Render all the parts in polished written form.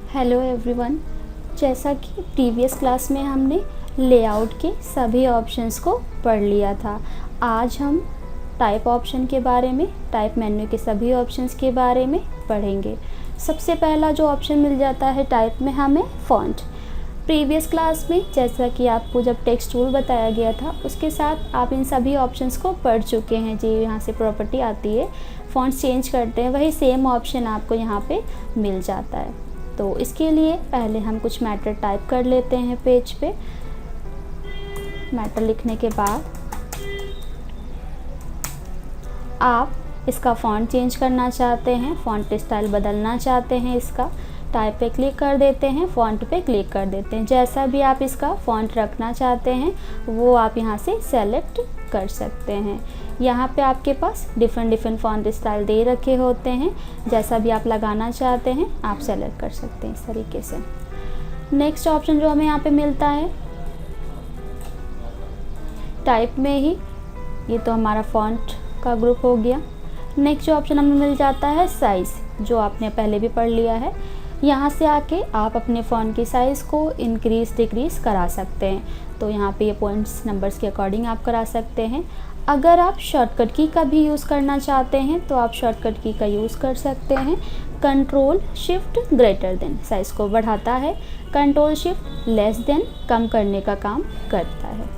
Hello everyone. जैसा कि previous class में हमने लेआउट के सभी ऑप्शंस को पढ़ लिया था, आज हम टाइप ऑप्शन के बारे में, टाइप मेन्यू के सभी ऑप्शंस के बारे में पढ़ेंगे। सबसे पहला जो ऑप्शन मिल जाता है टाइप में हमें फ़ॉन्ट। प्रीवियस क्लास में जैसा कि आपको जब टेक्स्ट टूल बताया गया था उसके साथ आप इन सभी ऑप्शंस को पढ़ चुके हैं। जी यहाँ से प्रॉपर्टी आती है, फ़ॉन्ट्स चेंज करते हैं, वही सेम ऑप्शन आपको यहाँ पे मिल जाता है। तो इसके लिए पहले हम कुछ मैटर टाइप कर लेते हैं पेज पे। मैटर लिखने के बाद आप इसका फ़ॉन्ट चेंज करना चाहते हैं, फ़ॉन्ट स्टाइल बदलना चाहते हैं, इसका टाइप पे क्लिक कर देते हैं, फ़ॉन्ट पे क्लिक कर देते हैं। जैसा भी आप इसका फ़ॉन्ट रखना चाहते हैं वो आप यहाँ से सेलेक्ट कर सकते हैं। यहाँ पे आपके पास डिफरेंट फ़ॉन्ट स्टाइल दे रखे होते हैं, जैसा भी आप लगाना चाहते हैं आप सेलेक्ट कर सकते हैं इस तरीके से। नेक्स्ट ऑप्शन जो हमें यहाँ पे मिलता है टाइप में ही, ये तो हमारा फ़ॉन्ट का ग्रुप हो गया। नेक्स्ट जो ऑप्शन हमें मिल जाता है साइज़, जो आपने पहले भी पढ़ लिया है। यहाँ से आके आप अपने फ़ॉन्ट की साइज़ को इंक्रीज़ डिक्रीज़ करा सकते हैं। तो यहाँ पे ये पॉइंट्स नंबर्स के अकॉर्डिंग आप करा सकते हैं। अगर आप शॉर्टकट की का भी यूज़ करना चाहते हैं तो आप शॉर्टकट की का यूज़ कर सकते हैं। Control shift greater than size को बढ़ाता है, कंट्रोल शिफ्ट लेस देन कम करने का काम करता है।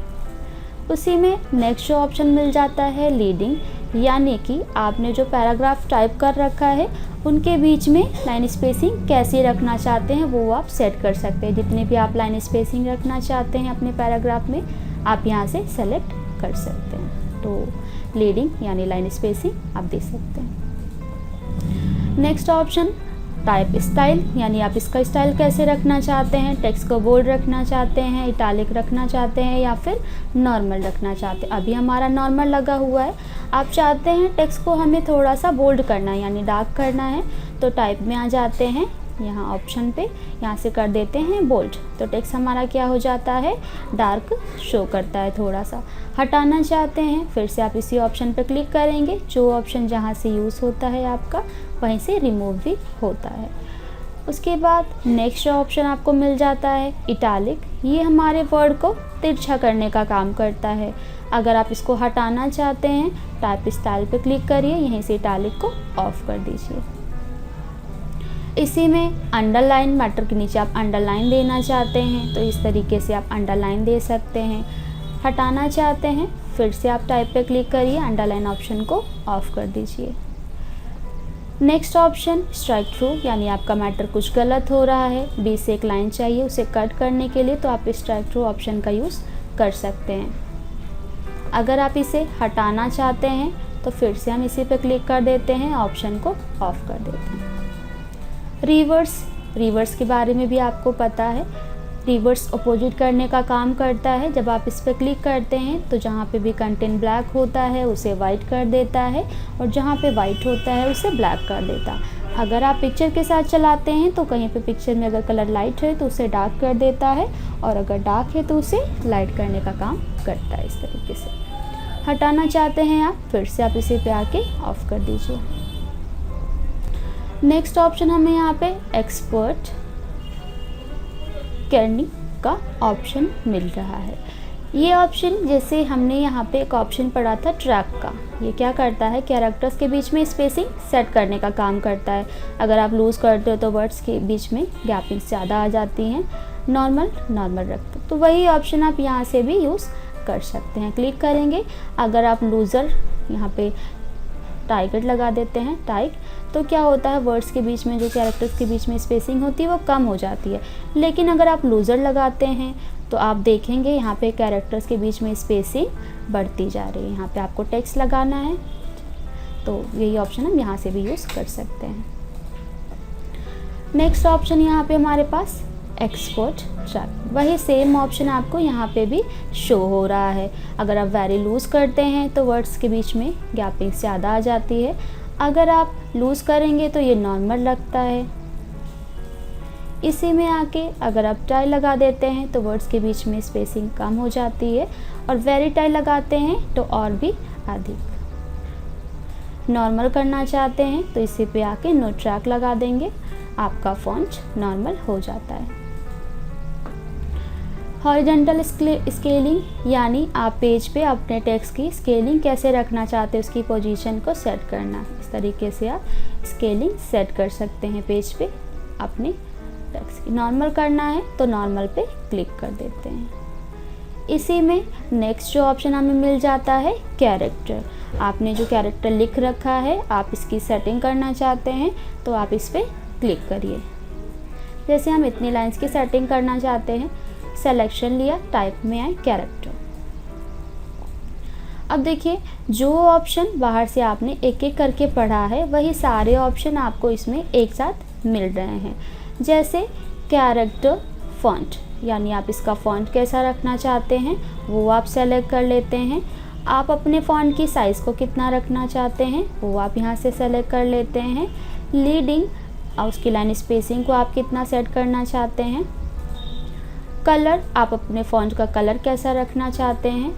उसी में नेक्स्ट जो ऑप्शन मिल जाता है लीडिंग, यानी कि आपने जो पैराग्राफ टाइप कर रखा है उनके बीच में लाइन स्पेसिंग कैसे रखना चाहते हैं वो आप सेट कर सकते हैं। जितने भी आप लाइन स्पेसिंग रखना चाहते हैं अपने पैराग्राफ में आप यहाँ से सेलेक्ट कर सकते हैं। तो लीडिंग यानी लाइन स्पेसिंग आप दे सकते हैं। नेक्स्ट ऑप्शन टाइप स्टाइल, यानी आप इसका स्टाइल कैसे रखना चाहते हैं, टेक्स्ट को बोल्ड रखना चाहते हैं, इटालिक रखना चाहते हैं या फिर नॉर्मल रखना चाहते हैं। अभी हमारा नॉर्मल लगा हुआ है, आप चाहते हैं टेक्स्ट को हमें थोड़ा सा बोल्ड करना है यानी डार्क करना है, तो टाइप में आ जाते हैं, यहाँ ऑप्शन पे यहाँ से कर देते हैं बोल्ड, तो टेक्स्ट हमारा क्या हो जाता है डार्क शो करता है थोड़ा सा। हटाना चाहते हैं फिर से आप इसी ऑप्शन पे क्लिक करेंगे, जो ऑप्शन जहाँ से यूज़ होता है आपका वहीं से रिमूव भी होता है। उसके बाद नेक्स्ट ऑप्शन आपको मिल जाता है इटालिक, ये हमारे वर्ड को तिरछा करने का काम करता है। अगर आप इसको हटाना चाहते हैं टाइप स्टाइल पे क्लिक करिए, यहीं से इटालिक को ऑफ कर दीजिए। इसी में अंडरलाइन, मैटर के नीचे आप अंडरलाइन देना चाहते हैं तो इस तरीके से आप अंडरलाइन दे सकते हैं। हटाना चाहते हैं फिर से आप टाइप पे क्लिक करिए, अंडरलाइन ऑप्शन को ऑफ कर दीजिए। नेक्स्ट ऑप्शन स्ट्राइक थ्रू, यानी आपका मैटर कुछ गलत हो रहा है, बीच से एक लाइन चाहिए उसे कट करने के लिए, तो आप स्ट्राइक थ्रू ऑप्शन का यूज़ कर सकते हैं। अगर आप इसे हटाना चाहते हैं तो फिर से हम इसी पे क्लिक कर देते हैं, ऑप्शन को ऑफ कर देते हैं। रिवर्स के बारे में भी आपको पता है, रिवर्स अपोजिट करने का काम करता है। जब आप इस पर क्लिक करते हैं तो जहाँ पे भी कंटेंट ब्लैक होता है उसे वाइट कर देता है और जहाँ पे वाइट होता है उसे ब्लैक कर देता है। अगर आप पिक्चर के साथ चलाते हैं तो कहीं पे पिक्चर में अगर कलर लाइट है तो उसे डार्क कर देता है और अगर डार्क है तो उसे लाइट करने का काम करता है इस तरीके से। हटाना चाहते हैं आप फिर से आप इसे पे आके ऑफ कर दीजिए। नेक्स्ट ऑप्शन हमें यहाँ पे एक्सपोर्ट करने का ऑप्शन मिल रहा है। ये ऑप्शन जैसे हमने यहाँ पे एक ऑप्शन पढ़ा था ट्रैक का, ये क्या करता है कैरेक्टर्स के बीच में स्पेसिंग सेट करने का काम करता है। अगर आप लूज़ करते हो तो वर्ड्स के बीच में गैपिंग ज़्यादा आ जाती हैं, नॉर्मल रखते तो वही ऑप्शन आप यहाँ से भी यूज़ कर सकते हैं। क्लिक करेंगे, अगर आप लूज़र यहाँ पे टाइगेट लगा देते हैं टाइग, तो क्या होता है वर्ड्स के बीच में जो कैरेक्टर्स के बीच में स्पेसिंग होती है वो कम हो जाती है। लेकिन अगर आप लूज़र लगाते हैं तो आप देखेंगे यहाँ पे कैरेक्टर्स के बीच में स्पेसिंग बढ़ती जा रही है। यहाँ पे आपको टेक्स्ट लगाना है तो यही ऑप्शन हम यहाँ से भी यूज़ कर सकते हैं। नेक्स्ट ऑप्शन यहाँ पे हमारे पास एक्सपोर्ट ट्रैक, वही सेम ऑप्शन आपको यहाँ पे भी शो हो रहा है। अगर आप वेरी लूज़ करते हैं तो वर्ड्स के बीच में गैपिंग ज़्यादा आ जाती है, अगर आप लूज़ करेंगे तो ये नॉर्मल लगता है। इसी में आके अगर आप टाई लगा देते हैं तो वर्ड्स के बीच में स्पेसिंग कम हो जाती है और वेरी टाई लगाते हैं तो और भी अधिक। नॉर्मल करना चाहते हैं तो इसी पे आके नो ट्रैक लगा देंगे। आपका फॉन्ट नॉर्मल हो जाता है। हॉरिजॉन्टल स्केलिंग यानी आप पेज पे अपने टेक्स्ट की स्केलिंग कैसे रखना चाहते हैं उसकी पोजीशन को सेट करना। इस तरीके से आप स्केलिंग सेट कर सकते हैं पेज पे अपने टेक्स्ट की। नॉर्मल करना है तो नॉर्मल पे क्लिक कर देते हैं। इसी में नेक्स्ट जो ऑप्शन हमें मिल जाता है कैरेक्टर। आपने जो कैरेक्टर लिख रखा है आप इसकी सेटिंग करना चाहते हैं तो आप इस पर क्लिक करिए। जैसे हम इतनी लाइंस की सेटिंग करना चाहते हैं, सिलेक्शन लिया, टाइप में आए कैरेक्टर। अब देखिए जो ऑप्शन बाहर से आपने एक एक करके पढ़ा है वही सारे ऑप्शन आपको इसमें एक साथ मिल रहे हैं। जैसे कैरेक्टर फॉन्ट, यानी आप इसका फॉन्ट कैसा रखना चाहते हैं वो आप सेलेक्ट कर लेते हैं। आप अपने फॉन्ट की साइज़ को कितना रखना चाहते हैं वो आप यहाँ से सेलेक्ट कर लेते हैं। लीडिंग और उसकी लाइन स्पेसिंग को आप कितना सेट करना चाहते हैं। कलर, आप अपने फॉन्ट का कलर कैसा रखना चाहते हैं।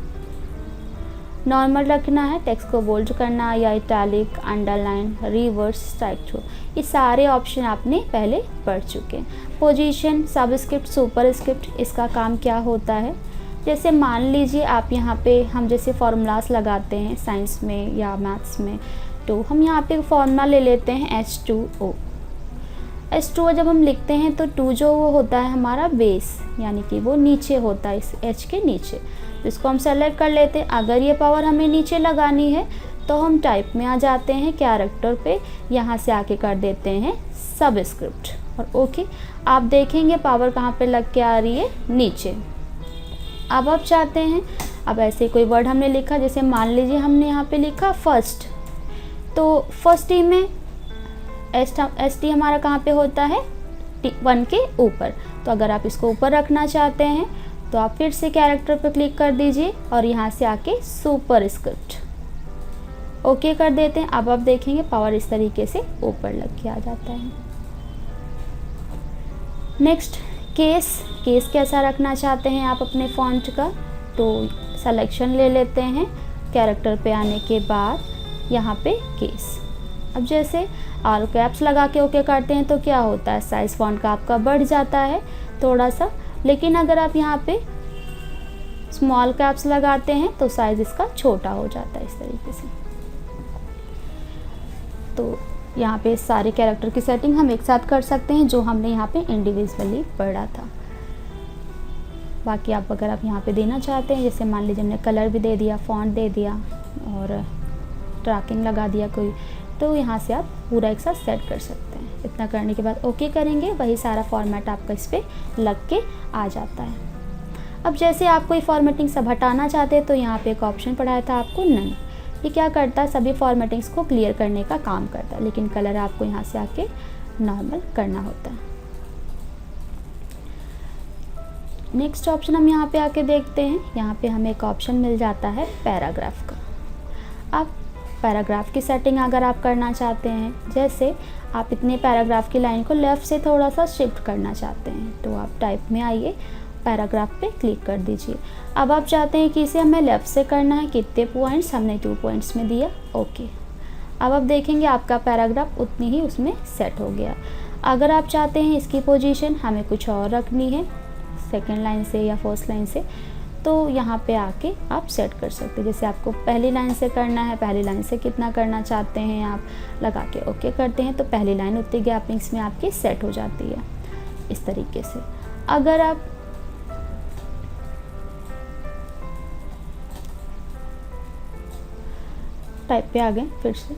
नॉर्मल रखना है, टेक्स्ट को बोल्ड करना या italic, underline, reverse, strike through, ये सारे ऑप्शन आपने पहले पढ़ चुके हैं। पोजीशन, सबस्क्रिप्ट, सुपरस्क्रिप्ट, इसका काम क्या होता है। जैसे मान लीजिए आप यहाँ पे हम जैसे फार्मूलास लगाते हैं साइंस में या मैथ्स में, तो हम यहाँ पे फार्मूला ले लेते हैं H2O। H2O जब हम लिखते हैं तो 2 जो वो होता है हमारा बेस, यानी कि वो नीचे होता है इस H के नीचे, इसको हम सेलेक्ट कर लेते हैं। अगर ये पावर हमें नीचे लगानी है तो हम टाइप में आ जाते हैं कैरेक्टर पे, यहाँ से आके कर देते हैं सबस्क्रिप्ट और ओके। आप देखेंगे पावर कहाँ पे लग के आ रही है, नीचे। अब आप चाहते हैं, अब ऐसे कोई वर्ड हमने लिखा, जैसे मान लीजिए हमने यहाँ पे लिखा फर्स्ट, तो फर्स्ट टी में एस टी हमारा कहाँ पे होता है, T1 के ऊपर। तो अगर आप इसको ऊपर रखना चाहते हैं तो आप फिर से कैरेक्टर पर क्लिक कर दीजिए और यहाँ से आके सुपरस्क्रिप्ट ओके कर देते हैं। अब आप देखेंगे पावर इस तरीके से ऊपर लग के आ जाता है। नेक्स्ट केस कैसा रखना चाहते हैं आप अपने फॉन्ट का, तो सिलेक्शन ले लेते हैं। कैरेक्टर पे आने के बाद यहाँ पे केस, अब जैसे ऑल कैप्स लगा के ओके करते हैं तो क्या होता है, साइज फॉन्ट का आपका बढ़ जाता है थोड़ा सा। लेकिन अगर आप यहाँ पे स्मॉल कैप्स लगाते हैं तो साइज इसका छोटा हो जाता है इस तरीके से। तो यहाँ पे सारे कैरेक्टर की सेटिंग हम एक साथ कर सकते हैं जो हमने यहाँ पे इंडिविजुअली पढ़ा था। बाकी आप अगर आप यहाँ पे देना चाहते हैं, जैसे मान लीजिए हमने कलर भी दे दिया, फॉन्ट दे दिया और ट्रैकिंग लगा दिया कोई, तो यहाँ से आप पूरा एक साथ सेट कर सकते हैं। इतना करने के बाद ओके करेंगे, वही सारा फॉर्मेट आपका इस पर लग के आ जाता है। अब जैसे आप कोई फॉर्मेटिंग सब हटाना चाहते हैं तो यहाँ पे एक ऑप्शन पढ़ाया था आपको नन, ये क्या करता है, सभी फॉर्मेटिंग्स को क्लियर करने का काम करता है, लेकिन कलर आपको यहाँ से आके नॉर्मल करना होता है। नेक्स्ट ऑप्शन हम यहाँ पे आके देखते हैं, यहाँ पे हमें एक ऑप्शन मिल जाता है पैराग्राफ का। अब पैराग्राफ की सेटिंग अगर आप करना चाहते हैं, जैसे आप इतने पैराग्राफ की लाइन को लेफ़्ट से थोड़ा सा शिफ्ट करना चाहते हैं, तो आप टाइप में आइए, पैराग्राफ पे क्लिक कर दीजिए। अब आप चाहते हैं कि इसे हमें लेफ़्ट से करना है, कितने पॉइंट्स, हमने 2 पॉइंट्स में दिया, ओके। अब आप देखेंगे आपका पैराग्राफ उतनी ही उसमें सेट हो गया। अगर आप चाहते हैं इसकी पोजीशन हमें कुछ और रखनी है, सेकेंड लाइन से या फर्स्ट लाइन से, तो यहाँ पे आके आप सेट कर सकते हैं। जैसे आपको पहली लाइन से करना है, पहली लाइन से कितना करना चाहते हैं आप लगा के ओके करते हैं, तो पहली लाइन उतनी गैपिंग्स में आपकी सेट हो जाती है इस तरीके से। अगर आप टाइप पे आ गए फिर से,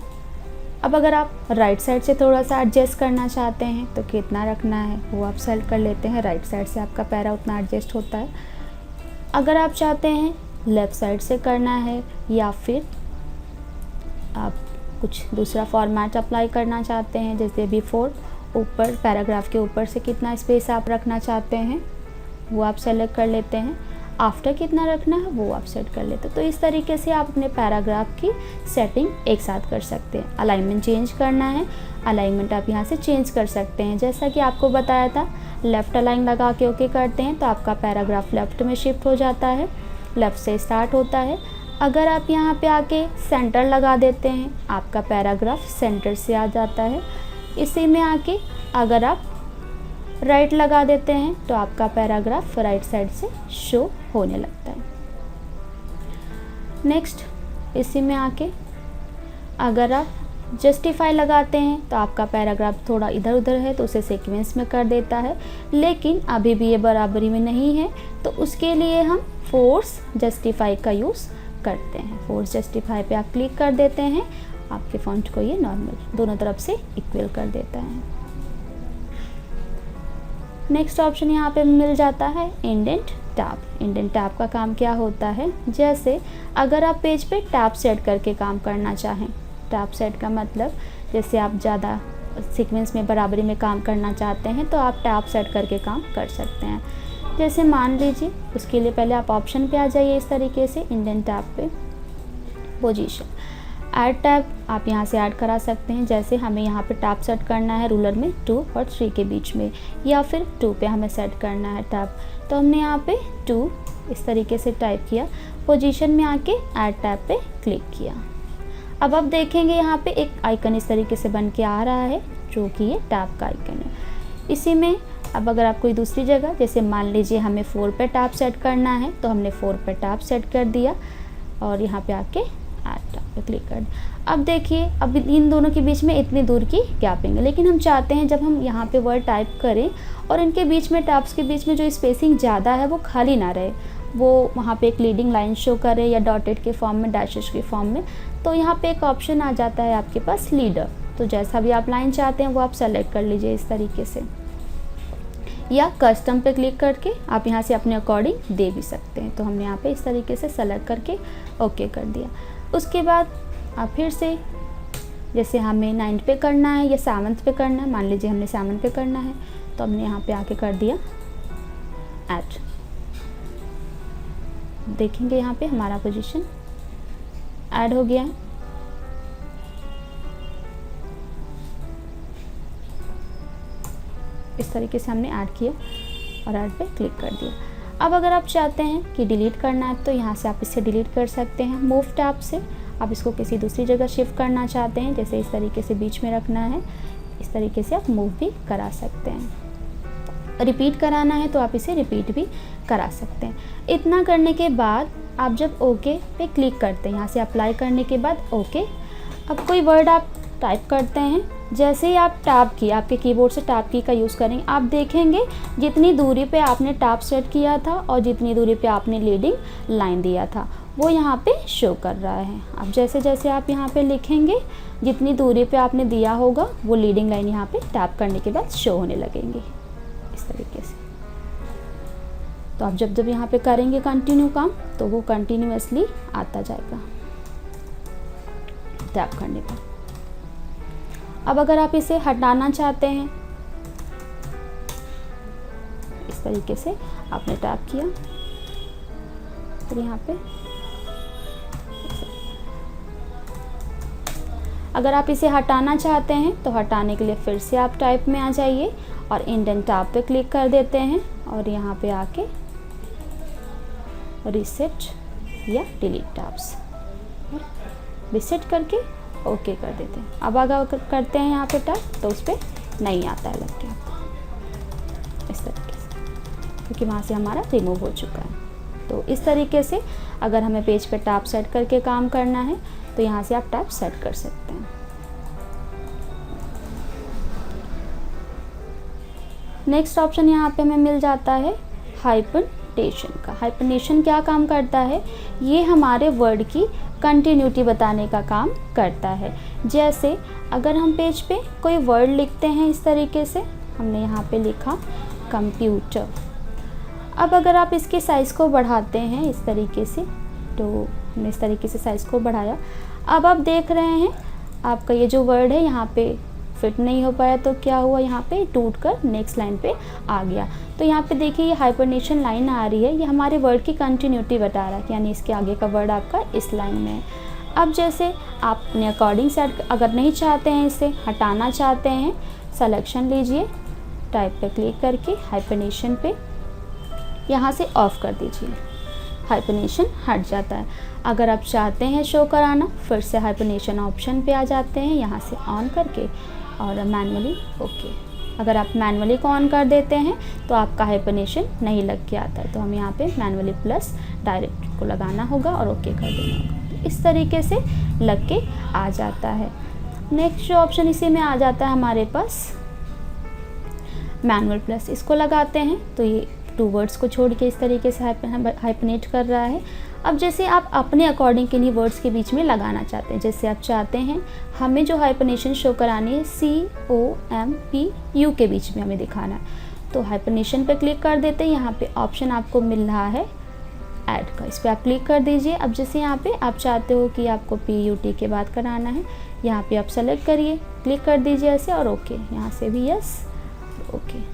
अब अगर आप राइट साइड से थोड़ा सा एडजस्ट करना चाहते हैं तो कितना रखना है वो आप सेलेक्ट कर लेते हैं, राइट साइड से आपका पैरा उतना एडजस्ट होता है। अगर आप चाहते हैं लेफ़्ट साइड से करना है या फिर आप कुछ दूसरा फॉर्मेट अप्लाई करना चाहते हैं, जैसे बिफोर, ऊपर पैराग्राफ के ऊपर से कितना स्पेस आप रखना चाहते हैं वो आप सेलेक्ट कर लेते हैं, आफ्टर कितना रखना है वो आप सेट कर लेते हैं। तो इस तरीके से आप अपने पैराग्राफ की सेटिंग एक साथ कर सकते हैं। अलाइनमेंट चेंज करना है, अलाइनमेंट आप यहाँ से चेंज कर सकते हैं, जैसा कि आपको बताया था लेफ़्ट अलाइन लगा के ओके करते हैं तो आपका पैराग्राफ लेफ़्ट में शिफ्ट हो जाता है, लेफ़्ट से स्टार्ट होता है। अगर आप यहाँ पे आके सेंटर लगा देते हैं, आपका पैराग्राफ सेंटर से आ जाता है। इसी में आके अगर आप राइट लगा देते हैं तो आपका पैराग्राफ राइट साइड से शो होने लगता है। नेक्स्ट, इसी में आके अगर आप जस्टिफाई लगाते हैं तो आपका पैराग्राफ थोड़ा इधर उधर है तो उसे सीक्वेंस में कर देता है, लेकिन अभी भी ये बराबरी में नहीं है तो उसके लिए हम फोर्स जस्टिफाई का यूज़ करते हैं। फोर्स जस्टिफाई पे आप क्लिक कर देते हैं, आपके फॉन्ट को ये नॉर्मल दोनों तरफ से इक्वल कर देता है। नेक्स्ट ऑप्शन यहाँ पे मिल जाता है इंडेंट टैब। इंडेंट टैब का काम क्या होता है, जैसे अगर आप पेज पे टैब सेट करके काम करना चाहें, टैब सेट का मतलब जैसे आप ज़्यादा सीक्वेंस में बराबरी में काम करना चाहते हैं तो आप टैब सेट करके काम कर सकते हैं। जैसे मान लीजिए, उसके लिए पहले आप ऑप्शन पे आ जाइए इस तरीके से, इंडेंट टैब पे पोजीशन, ऐड टैब आप यहाँ से ऐड करा सकते हैं। जैसे हमें यहाँ पे टैब सेट करना है रूलर में 2 और 3 के बीच में, या फिर 2 पे हमें सेट करना है टैब, तो हमने यहाँ पे 2 इस तरीके से टाइप किया, पोजीशन में आके ऐड टैब पे क्लिक किया। अब आप देखेंगे यहाँ पे एक आइकन इस तरीके से बन के आ रहा है जो कि ये टैब का आइकन है। इसी में अब अगर आप कोई दूसरी जगह, जैसे मान लीजिए हमें 4 पे टैब सेट करना है तो हमने 4 पे टैब सेट कर दिया और यहाँ पे आके ऐड टैब पे क्लिक कर दिया। अब देखिए, अब इन दोनों के बीच में इतनी दूर की गैपिंग है, लेकिन हम चाहते हैं जब हम यहाँ पे वर्ड टाइप करें और इनके बीच में टैब्स के बीच में जो स्पेसिंग ज़्यादा है वो खाली ना रहे, वो वहाँ पे एक लीडिंग लाइन शो करे या डॉटेड के फॉर्म में, डैशेस के फॉर्म में, तो यहाँ पे एक ऑप्शन आ जाता है आपके पास लीडर। तो जैसा भी आप लाइन चाहते हैं वो आप सेलेक्ट कर लीजिए इस तरीके से, या कस्टम पे क्लिक करके आप यहाँ से अपने अकॉर्डिंग दे भी सकते हैं। तो हमने यहाँ पे इस तरीके से सेलेक्ट करके ओके कर दिया। उसके बाद आप फिर से, जैसे हमें 9th पे करना है या 7th पे करना है, मान लीजिए हमने 7th पे करना है तो हमने यहाँ पे आके कर दिया ऐड। देखेंगे यहाँ पे हमारा पोजीशन ऐड हो गया है। इस तरीके से हमने ऐड किया और ऐड पे क्लिक कर दिया। अब अगर आप चाहते हैं कि डिलीट करना है तो यहाँ से आप इसे डिलीट कर सकते हैं। मूव टैब से आप इसको किसी दूसरी जगह शिफ्ट करना चाहते हैं, जैसे इस तरीके से बीच में रखना है, इस तरीके से आप मूव भी करा सकते हैं। रिपीट कराना है तो आप इसे रिपीट भी करा सकते हैं। इतना करने के बाद आप जब ओके पे क्लिक करते हैं, यहाँ से अप्लाई करने के बाद ओके, अब कोई वर्ड आप टाइप करते हैं, जैसे ही आप टैब की, आपके कीबोर्ड से टैब की का यूज़ करेंगे, आप देखेंगे जितनी दूरी पे आपने टैब सेट किया था और जितनी दूरी पे आपने लीडिंग लाइन दिया था वो यहाँ पे शो कर रहा है। अब जैसे जैसे आप यहाँ पे लिखेंगे, जितनी दूरी पे आपने दिया होगा वो लीडिंग लाइन यहाँ पे टैप करने के बाद शो होने लगेंगी इस तरीके से। तो आप जब जब यहाँ पे करेंगे कंटिन्यू काम तो वो कंटिन्यूअसली आता जाएगा टैप करने पर। अब अगर आप इसे हटाना चाहते हैं, इस तरीके से आपने टैप किया फिर यहाँ पे, अगर आप इसे हटाना चाहते हैं तो हटाने के लिए फिर से आप टाइप में आ जाइए और इंडेंट टैब पे क्लिक कर देते हैं और यहाँ पे आके रीसेट या डिलीट टैब्स रीसेट करके ओके कर देते हैं। अब अगर करते हैं यहाँ पे टैप तो उस पर नहीं आता है लग के इस तरीके से, क्योंकि वहाँ से हमारा रिमूव हो चुका है। तो इस तरीके से अगर हमें पेज पे टैब सेट करके काम करना है तो यहाँ से आप टैब सेट कर सकते हैं। नेक्स्ट ऑप्शन यहाँ पे हमें मिल जाता है हाइपरनेशन का। हाइपरनेशन क्या काम करता है, ये हमारे वर्ड की कंटिन्यूटी बताने का काम करता है। जैसे अगर हम पेज पे कोई वर्ड लिखते हैं, इस तरीके से हमने यहाँ पे लिखा कंप्यूटर, अब अगर आप इसके साइज़ को बढ़ाते हैं इस तरीके से, तो हमने इस तरीके से साइज़ को बढ़ाया। अब आप देख रहे हैं आपका ये जो वर्ड है यहाँ पे फिट नहीं हो पाया, तो क्या हुआ, यहाँ पे टूट कर नेक्स्ट लाइन पे आ गया। तो यहाँ पे देखिए ये हाइपरनेशन लाइन आ रही है, ये हमारे वर्ड की कंटिन्यूटी बता रहा है, यानी इसके आगे का वर्ड आपका इस लाइन में है। अब जैसे आप अपने अकॉर्डिंग सेट, अगर नहीं चाहते हैं इसे हटाना चाहते हैं, सिलेक्शन लीजिए, टाइप पे क्लिक करके हाइपरनेशन पे यहाँ से ऑफ कर दीजिए, हाइपरनेशन हट जाता है। अगर आप चाहते हैं शो कराना, फिर से हाइपरनेशन ऑप्शन पे आ जाते हैं, यहाँ से ऑन करके और मैनुअली ओके अगर आप मैनुअली को ऑन कर देते हैं तो आपका हाइपरनेशन नहीं लग के आता है, तो हमें यहाँ पे मैनुअली प्लस डायरेक्ट को लगाना होगा और ओके कर देना होगा। इस तरीके से लग के आ जाता है। नेक्स्ट जो ऑप्शन इसी में आ जाता है हमारे पास मैनुअल प्लस, इसको लगाते हैं तो ये 2 वर्ड्स को छोड़ के इस तरीके से हाइपनेट कर रहा है। अब जैसे आप अपने अकॉर्डिंग किन्हीं वर्ड्स के बीच में लगाना चाहते हैं, जैसे आप चाहते हैं हमें जो हाइपरनेशन शो करानी है COMPU के बीच में हमें दिखाना है, तो हाइपरनेशन पर क्लिक कर देते हैं। यहाँ पे ऑप्शन आपको मिल रहा है ऐड का, इस पर आप क्लिक कर दीजिए। अब जैसे यहाँ पे आप चाहते हो कि आपको PUT के बाद कराना है, यहाँ पे आप सेलेक्ट करिए, क्लिक कर दीजिए ऐसे और ओके, यहाँ से भी यस ओके।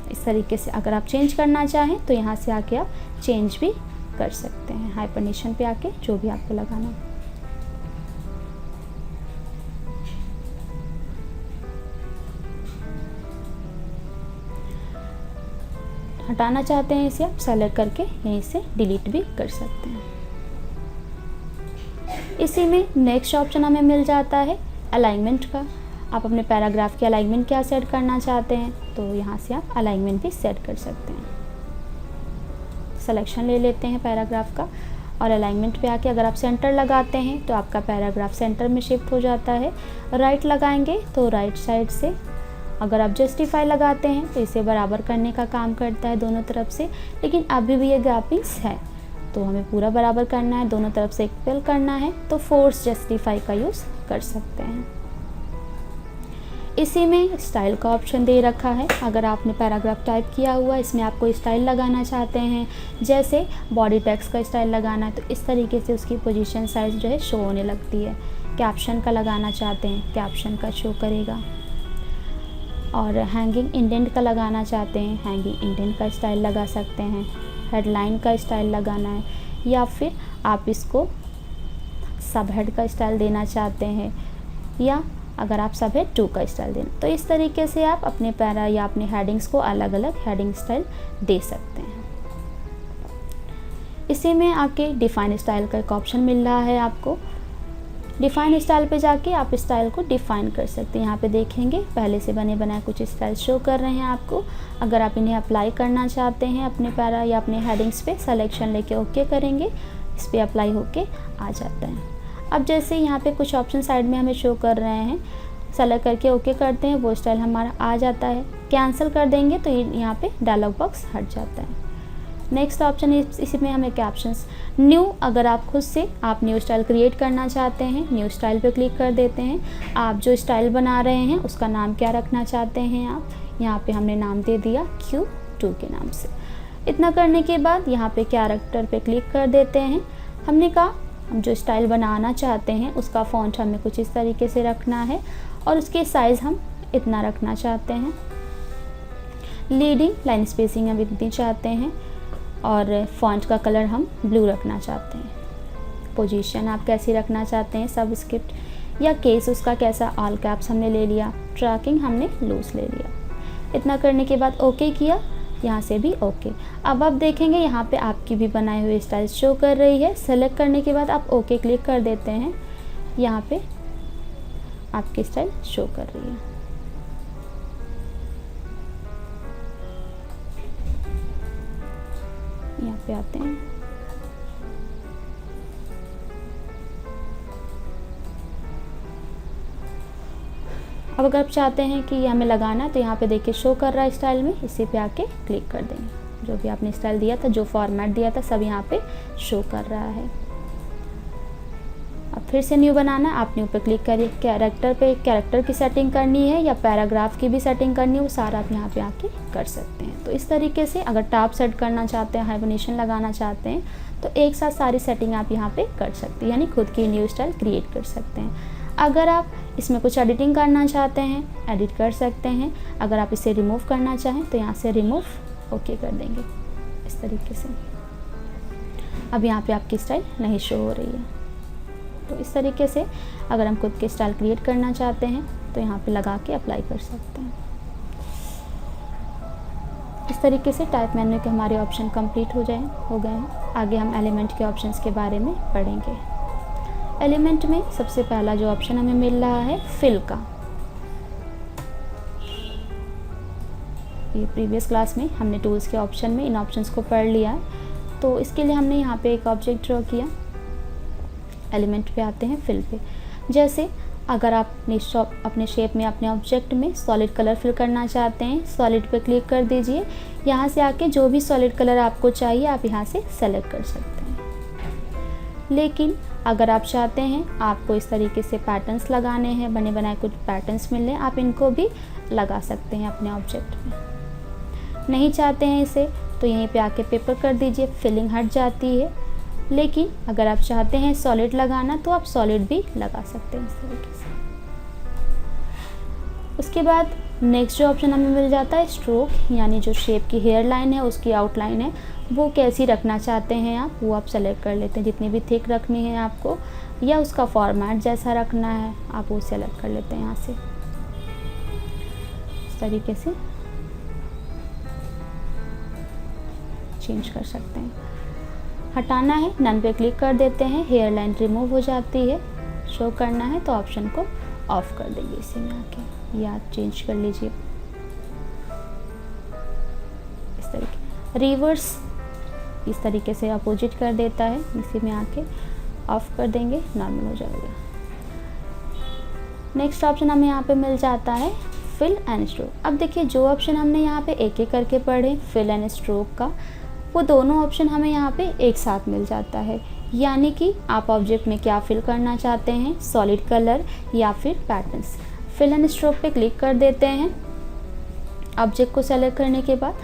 इस तरीके से अगर आप चेंज करना चाहें तो यहाँ से आके आप चेंज भी कर सकते हैं, हाइपरनेशन पे आके जो भी आपको लगाना है। हटाना चाहते हैं इसे आप सेलेक्ट करके यहीं से डिलीट भी कर सकते हैं। इसी में नेक्स्ट ऑप्शन हमें मिल जाता है अलाइनमेंट का। आप अपने पैराग्राफ की अलाइनमेंट क्या सेट करना चाहते हैं, तो यहाँ से आप अलाइनमेंट भी सेट कर सकते हैं। सिलेक्शन ले लेते हैं पैराग्राफ का और अलाइनमेंट पे आके अगर आप सेंटर लगाते हैं तो आपका पैराग्राफ सेंटर में शिफ्ट हो जाता है। राइट लगाएंगे तो राइट साइड से, अगर आप जस्टिफाई लगाते हैं तो इसे बराबर करने का काम करता है दोनों तरफ से, लेकिन अभी भी ये गैपिंग्स है तो हमें पूरा बराबर करना है, दोनों तरफ से इक्वल करना है, तो फोर्स जस्टिफाई का यूज़ कर सकते हैं। इसी में स्टाइल का ऑप्शन दे रखा है। अगर आपने पैराग्राफ टाइप किया हुआ, इसमें आपको स्टाइल लगाना चाहते हैं, जैसे बॉडी टेक्स्ट का स्टाइल लगाना है तो इस तरीके से उसकी पोजीशन साइज जो है शो होने लगती है। कैप्शन का लगाना चाहते हैं, कैप्शन का शो करेगा। और हैंगिंग इंडेंट का लगाना चाहते हैं, हैंगिंग इंडेंट का स्टाइल लगा सकते हैं। हेडलाइन का स्टाइल लगाना है या फिर आप इसको सब हेड का स्टाइल देना चाहते हैं, या अगर आप सब हेड 2 का स्टाइल देना, तो इस तरीके से आप अपने पैरा या अपने हेडिंग्स को अलग अलग हेडिंग स्टाइल दे सकते हैं। इसी में आके डिफाइन स्टाइल का एक ऑप्शन मिल रहा है आपको। डिफाइन स्टाइल पे जाके आप स्टाइल को डिफाइन कर सकते हैं। यहाँ पे देखेंगे पहले से बने बनाए कुछ स्टाइल शो कर रहे हैं आपको। अगर आप इन्हें अप्लाई करना चाहते हैं अपने पैरा या अपने हेडिंग्स पे, सिलेक्शन लेके ओके करेंगे, इस पर अप्लाई होके आ जाता है। अब जैसे यहाँ पे कुछ ऑप्शन साइड में हमें शो कर रहे हैं, सेलेक्ट करके ओके करते हैं, वो स्टाइल हमारा आ जाता है। कैंसिल कर देंगे तो यहाँ पे डायलॉग बॉक्स हट जाता है। नेक्स्ट ऑप्शन इसी में हमें कैप्शंस न्यू, अगर आप खुद से आप न्यू स्टाइल क्रिएट करना चाहते हैं, न्यू स्टाइल पे क्लिक कर देते हैं। आप जो स्टाइल बना रहे हैं उसका नाम क्या रखना चाहते हैं आप, यहाँ पे हमने नाम दे दिया Q2 के नाम से। इतना करने के बाद यहाँ पे कैरेक्टर पे क्लिक कर देते हैं। हमने कहा हम जो स्टाइल बनाना चाहते हैं उसका फ़ॉन्ट हमें कुछ इस तरीके से रखना है और उसके साइज़ हम इतना रखना चाहते हैं। लीडिंग लाइन स्पेसिंग हम इतनी चाहते हैं और फ़ॉन्ट का कलर हम ब्लू रखना चाहते हैं। पोजीशन आप कैसी रखना चाहते हैं, सब स्क्रिप्ट या केस उसका कैसा, ऑल कैप्स हमने ले लिया, ट्रैकिंग हमने लूज ले लिया। इतना करने के बाद ओके किया, यहाँ से भी ओके। अब आप देखेंगे यहाँ पे आपकी भी बनाई हुई स्टाइल शो कर रही है। सेलेक्ट करने के बाद आप ओके क्लिक कर देते हैं, यहाँ पे आपकी स्टाइल शो कर रही है। यहाँ पे आते हैं, अब अगर आप चाहते हैं कि ये हमें लगाना है तो यहाँ पे देखिए शो कर रहा है स्टाइल में, इसी पे आके क्लिक कर देंगे। जो भी आपने स्टाइल दिया था, जो फॉर्मेट दिया था, सब यहाँ पे शो कर रहा है। अब फिर से न्यू बनाना है, आप न्यू पे क्लिक करिए। कैरेक्टर पे कैरेक्टर की सेटिंग करनी है या पैराग्राफ की भी सेटिंग करनी है, वो सारा आप यहाँ पे आके कर सकते हैं। तो इस तरीके से अगर टॉप सेट करना चाहते हैं, हाइबरनेशन लगाना चाहते हैं, तो एक साथ सारी सेटिंग आप यहाँ पे कर सकते हैं, यानी खुद की न्यू स्टाइल क्रिएट कर सकते हैं। अगर आप इसमें कुछ एडिटिंग करना चाहते हैं, एडिट कर सकते हैं। अगर आप इसे रिमूव करना चाहें तो यहाँ से रिमूव ओके कर देंगे इस तरीके से। अब यहाँ पे आपकी स्टाइल नहीं शो हो रही है। तो इस तरीके से अगर हम खुद की स्टाइल क्रिएट करना चाहते हैं तो यहाँ पे लगा के अप्लाई कर सकते हैं। इस तरीके से टाइप मेन्यू के हमारे ऑप्शन कंप्लीट हो गए हैं। आगे हम एलिमेंट के ऑप्शंस के बारे में पढ़ेंगे। एलिमेंट में सबसे पहला जो ऑप्शन हमें मिल रहा है फिल का। ये प्रीवियस क्लास में हमने टूल्स के ऑप्शन में इन ऑप्शंस को पढ़ लिया है। तो इसके लिए हमने यहाँ पे एक ऑब्जेक्ट ड्रॉ किया। एलिमेंट पे आते हैं, फिल पे। जैसे अगर आप अपने शेप में, अपने ऑब्जेक्ट में सॉलिड कलर फिल करना चाहते हैं, सॉलिड पे क्लिक कर दीजिए। यहाँ से आके जो भी सॉलिड कलर आपको चाहिए आप यहाँ से सेलेक्ट कर सकते हैं। लेकिन अगर आप चाहते हैं आपको इस तरीके से पैटर्न्स लगाने हैं, बने बनाए कुछ पैटर्न्स मिल रहे हैं, आप इनको भी लगा सकते हैं अपने ऑब्जेक्ट में। नहीं चाहते हैं इसे तो यहीं पे आके पेपर कर दीजिए, फिलिंग हट जाती है। लेकिन अगर आप चाहते हैं सॉलिड लगाना तो आप सॉलिड भी लगा सकते हैं इस तरीके से। उसके बाद नेक्स्ट जो ऑप्शन हमें मिल जाता है स्ट्रोक, यानी जो शेप की हेयर लाइन है उसकी आउटलाइन है वो कैसी रखना चाहते हैं आप, वो आप सेलेक्ट कर लेते हैं। जितनी भी थिक रखनी है आपको या उसका फॉर्मेट जैसा रखना है आप वो सेलेक्ट कर लेते हैं यहाँ से इस तरीके से चेंज कर सकते हैं। हटाना है, नन पे क्लिक कर देते हैं, हेयर लाइन रिमूव हो जाती है। शो करना है तो ऑप्शन को ऑफ कर देंगे इसी में आके, या चेंज कर लीजिए इस तरीके। रिवर्स इस तरीके से अपोजिट कर देता है, इसी में आके ऑफ कर देंगे, नॉर्मल हो जाएगा। नेक्स्ट ऑप्शन हमें यहाँ पे मिल जाता है फिल एंड स्ट्रोक। अब देखिए जो ऑप्शन हमने यहाँ पे एक एक करके पढ़े फिल एंड स्ट्रोक का, वो दोनों ऑप्शन हमें यहाँ पे एक साथ मिल जाता है। यानी कि आप ऑब्जेक्ट में क्या फिल करना चाहते हैं, सॉलिड कलर या फिर पैटर्न्स। फिल एंड स्ट्रोक पे क्लिक कर देते हैं ऑब्जेक्ट को सेलेक्ट करने के बाद।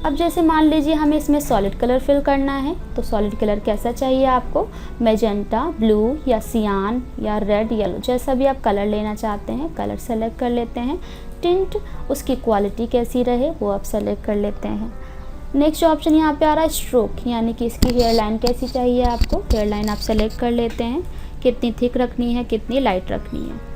अब जैसे मान लीजिए हमें इसमें सॉलिड कलर फिल करना है, तो सॉलिड कलर कैसा चाहिए आपको, मैजेंटा, ब्लू या सियान या रेड, येलो, जैसा भी आप कलर लेना चाहते हैं कलर सेलेक्ट कर लेते हैं। टिंट, उसकी क्वालिटी कैसी रहे वो आप सेलेक्ट कर लेते हैं। नेक्स्ट ऑप्शन यहाँ पे आ रहा है स्ट्रोक, यानी कि इसकी हेयर लाइन कैसी चाहिए आपको, हेयर लाइन आप सेलेक्ट कर लेते हैं, कितनी थिक रखनी है, कितनी लाइट रखनी है।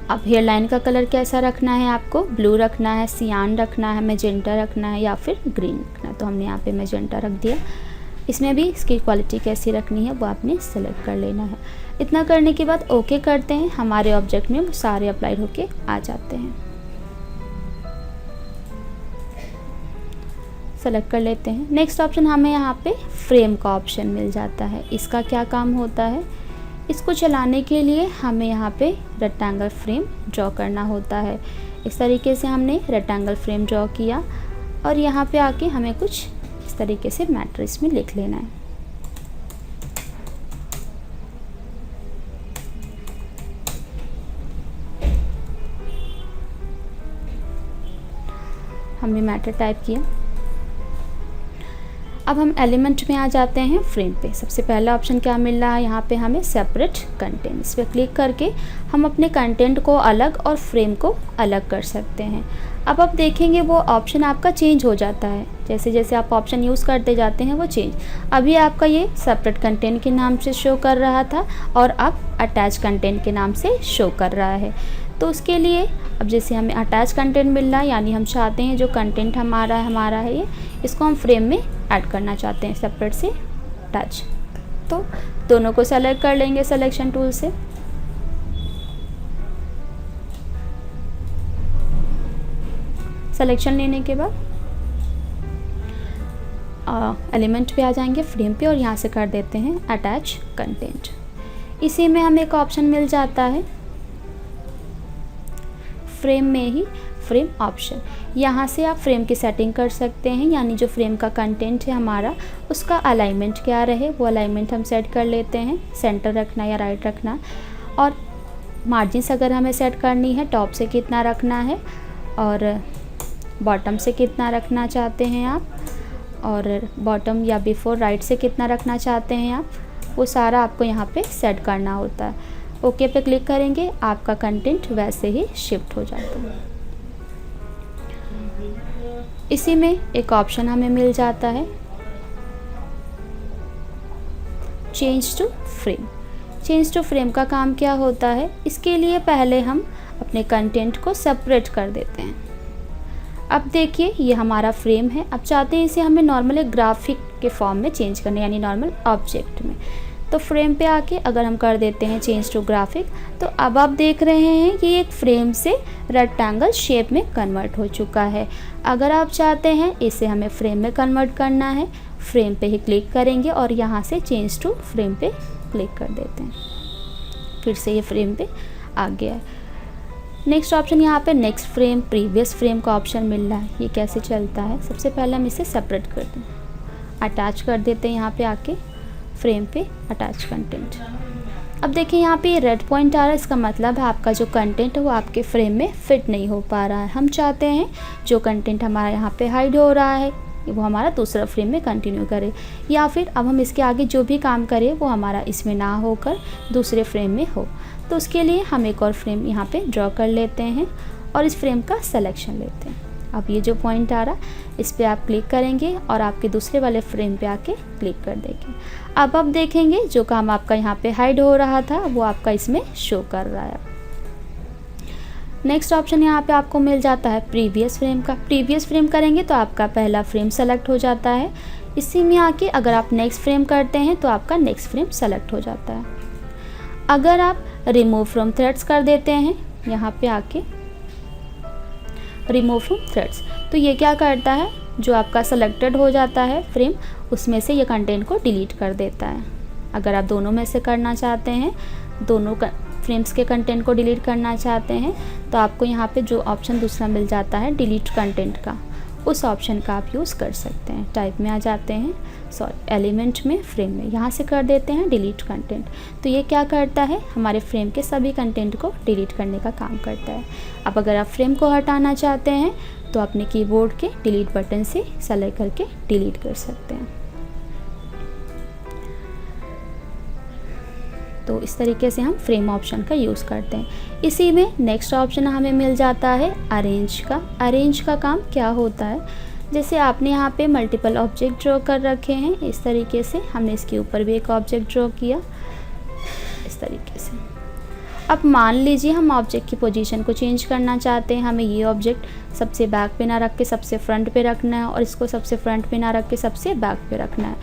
अब हेयर लाइन का कलर कैसा रखना है आपको, ब्लू रखना है, सियान रखना है, मैजेंटा रखना है या फिर ग्रीन रखना है, तो हमने यहाँ पे मैजेंटा रख दिया। इसमें भी इसकी क्वालिटी कैसी रखनी है वो आपने सेलेक्ट कर लेना है। इतना करने के बाद ओके करते हैं, हमारे ऑब्जेक्ट में वो सारे अप्लाइड होके आ जाते हैं। सेलेक्ट कर लेते हैं। नेक्स्ट ऑप्शन हमें यहाँ पे फ्रेम का ऑप्शन मिल जाता है। इसका क्या काम होता है, इसको चलाने के लिए हमें यहाँ पे रेक्टेंगल फ्रेम ड्रॉ करना होता है। इस तरीके से हमने रेक्टेंगल फ्रेम ड्रॉ किया और यहाँ पे आके हमें कुछ इस तरीके से मैट्रिक्स में लिख लेना है। हमने मैटर टाइप किया। अब हम एलिमेंट में आ जाते हैं, फ्रेम पे। सबसे पहला ऑप्शन क्या मिल रहा है यहाँ पे हमें, सेपरेट कंटेंट। इस पर क्लिक करके हम अपने कंटेंट को अलग और फ्रेम को अलग कर सकते हैं। अब आप देखेंगे वो ऑप्शन आपका चेंज हो जाता है, जैसे जैसे आप ऑप्शन यूज़ करते जाते हैं वो चेंज। अभी आपका ये सेपरेट कंटेंट के नाम से शो कर रहा था और अब अटैच कंटेंट के नाम से शो कर रहा है। तो उसके लिए अब जैसे हमें अटैच कंटेंट मिल रहा है, यानी हम चाहते हैं जो कंटेंट हमारा है ये, इसको हम फ्रेम में ऐड करना चाहते हैं सेपरेट से अटैच। तो दोनों को सेलेक्ट कर लेंगे सिलेक्शन टूल से। सिलेक्शन लेने के बाद एलिमेंट पे आ जाएंगे, फ्रेम पे, और यहाँ से कर देते हैं अटैच कंटेंट। इसी में हमें एक ऑप्शन मिल जाता है फ्रेम में ही फ्रेम ऑप्शन। यहाँ से आप फ्रेम की सेटिंग कर सकते हैं, यानी जो फ्रेम का कंटेंट है हमारा उसका अलाइनमेंट क्या रहे वो अलाइनमेंट हम सेट कर लेते हैं, सेंटर रखना या राइट रखना। और मार्जिन्स अगर हमें सेट करनी है, टॉप से कितना रखना है और बॉटम से कितना रखना चाहते हैं आप, और बॉटम या बिफोर राइट से कितना रखना चाहते हैं आप, वो सारा आपको यहाँ पे सेट करना होता है। ओके पे क्लिक करेंगे, आपका कंटेंट वैसे ही शिफ्ट हो जाता है। इसी में एक ऑप्शन हमें मिल जाता है change to frame. Change to frame का काम क्या होता है, इसके लिए पहले हम अपने कंटेंट को सेपरेट कर देते हैं। अब देखिए ये हमारा फ्रेम है, अब चाहते हैं इसे हमें नॉर्मल एक ग्राफिक के फॉर्म में चेंज करना, यानी नॉर्मल ऑब्जेक्ट में। तो फ्रेम पे आके अगर हम कर देते हैं चेंज टू ग्राफिक, तो अब आप देख रहे हैं कि एक फ्रेम से रेक्टेंगल शेप में कन्वर्ट हो चुका है। अगर आप चाहते हैं इसे हमें फ्रेम में कन्वर्ट करना है, फ्रेम पे ही क्लिक करेंगे और यहाँ से चेंज टू फ्रेम पे क्लिक कर देते हैं। फिर से ये फ्रेम पे आ गया है। नेक्स्ट ऑप्शन यहाँ पे नेक्स्ट फ्रेम प्रीवियस फ्रेम का ऑप्शन मिल रहा है। ये कैसे चलता है, सबसे पहले हम इसे सेपरेट कर दें, अटैच कर देते हैं यहाँ पे आके फ्रेम पे अटैच कंटेंट। अब देखिए यहाँ पे रेड पॉइंट आ रहा है, इसका मतलब है आपका जो कंटेंट है वो आपके फ्रेम में फिट नहीं हो पा रहा है। हम चाहते हैं जो कंटेंट हमारा यहाँ पे हाइड हो रहा है वो हमारा दूसरा फ्रेम में कंटिन्यू करे, या फिर अब हम इसके आगे जो भी काम करें वो हमारा इसमें ना होकर दूसरे फ्रेम में हो। तो उसके लिए हम एक और फ्रेम यहाँ पे ड्रॉ कर लेते हैं और इस फ्रेम का सिलेक्शन लेते हैं। अब ये जो पॉइंट आ रहा इस पर आप क्लिक करेंगे और आपके दूसरे वाले फ्रेम पे आके क्लिक कर देंगे। अब आप देखेंगे जो काम आपका यहाँ पे हाइड हो रहा था वो आपका इसमें शो कर रहा है। नेक्स्ट ऑप्शन यहाँ पे आपको मिल जाता है प्रीवियस फ्रेम का। प्रीवियस फ्रेम करेंगे तो आपका पहला फ्रेम सेलेक्ट हो जाता है। इसी में आके अगर आप नेक्स्ट फ्रेम करते हैं तो आपका नेक्स्ट फ्रेम सेलेक्ट हो जाता है। अगर आप रिमूव फ्रॉम थ्रेड्स कर देते हैं यहाँ पे आके रिमूव फ्रॉम थ्रेड्स, तो ये क्या करता है, जो आपका सेलेक्टेड हो जाता है फ्रेम उसमें से ये कंटेंट को डिलीट कर देता है। अगर आप दोनों में से करना चाहते हैं, दोनों फ्रेम्स के कंटेंट को डिलीट करना चाहते हैं, तो आपको यहाँ पे जो ऑप्शन दूसरा मिल जाता है डिलीट कंटेंट का, उस ऑप्शन का आप यूज़ कर सकते हैं। टाइप में आ जाते हैं, एलिमेंट में, फ्रेम में, यहाँ से कर देते हैं डिलीट कंटेंट। तो ये क्या करता है, हमारे फ्रेम के सभी कंटेंट को डिलीट करने का काम करता है। अब अगर आप फ्रेम को हटाना चाहते हैं तो अपने कीबोर्ड के डिलीट बटन से सेलेक्ट करके डिलीट कर सकते हैं। तो इस तरीके से हम फ्रेम ऑप्शन का यूज़ करते हैं। इसी में नेक्स्ट ऑप्शन हमें मिल जाता है अरेंज का। अरेंज का काम क्या होता है, जैसे आपने यहाँ पे मल्टीपल ऑब्जेक्ट ड्रॉ कर रखे हैं, इस तरीके से हमने इसके ऊपर भी एक ऑब्जेक्ट ड्रॉ किया इस तरीके से। अब मान लीजिए हम ऑब्जेक्ट की पोजीशन को चेंज करना चाहते हैं, हमें ये ऑब्जेक्ट सबसे बैक पे ना रख के सबसे फ्रंट पे रखना है और इसको सबसे फ्रंट पे ना रख के सबसे बैक पे रखना है।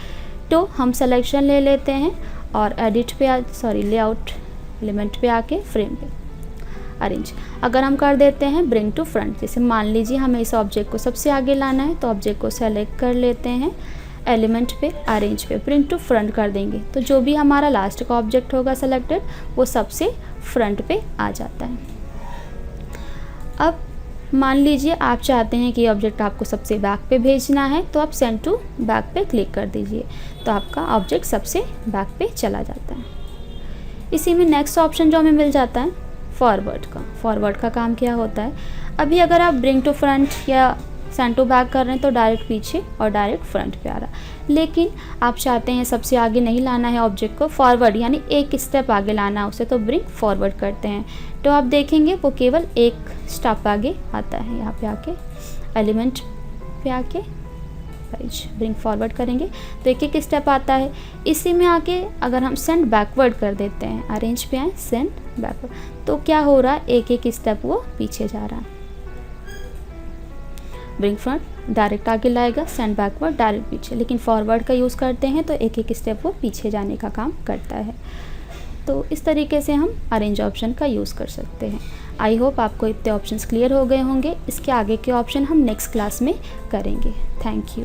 तो हम सिलेक्शन ले लेते हैं और एडिट पे लेआउट एलिमेंट पे आके फ्रेम पे अरेंज, अगर हम कर देते हैं ब्रिंग टू फ्रंट, जैसे मान लीजिए हमें इस ऑब्जेक्ट को सबसे आगे लाना है, तो ऑब्जेक्ट को सेलेक्ट कर लेते हैं, एलिमेंट पे अरेंज पे ब्रिंग टू फ्रंट कर देंगे, तो जो भी हमारा लास्ट का ऑब्जेक्ट होगा सेलेक्टेड वो सबसे फ्रंट पे आ जाता है। अब मान लीजिए आप चाहते हैं कि ऑब्जेक्ट आपको सबसे बैक पे भेजना है, तो आप सेंड टू बैक पे क्लिक कर दीजिए, तो आपका ऑब्जेक्ट सबसे बैक पे चला जाता है। इसी में नेक्स्ट ऑप्शन जो हमें मिल जाता है फॉरवर्ड का। फॉरवर्ड का काम क्या होता है, अभी अगर आप ब्रिंग टू फ्रंट या सेंड टू बैक कर रहे हैं तो डायरेक्ट पीछे और डायरेक्ट फ्रंट पे आ रहा, लेकिन आप चाहते हैं सबसे आगे नहीं लाना है ऑब्जेक्ट को, फॉरवर्ड यानी एक स्टेप आगे लाना है उसे, तो ब्रिंग फॉरवर्ड करते हैं, तो आप देखेंगे वो केवल एक स्टेप आगे आता है। यहाँ पे आके एलिमेंट पे आके ब्रिंग फॉरवर्ड करेंगे तो एक एक स्टेप आता है। इसी में आके अगर हम सेंड बैकवर्ड कर देते हैं, अरेंज पे आए सेंड बैकवर्ड, तो क्या हो रहा है, एक एक स्टेप वो पीछे जा रहा है। ब्रिंग फ्रंट डायरेक्ट आगे लाएगा, सेंड बैकवर्ड डायरेक्ट पीछे, लेकिन फॉरवर्ड का यूज़ करते हैं तो एक एक स्टेप वो पीछे जाने का काम करता है। तो इस तरीके से हम अरेंज ऑप्शन का यूज़ कर सकते हैं। आई होप आपको इतने ऑप्शंस क्लियर हो गए होंगे। इसके आगे के ऑप्शन हम नेक्स्ट क्लास में करेंगे। Thank you.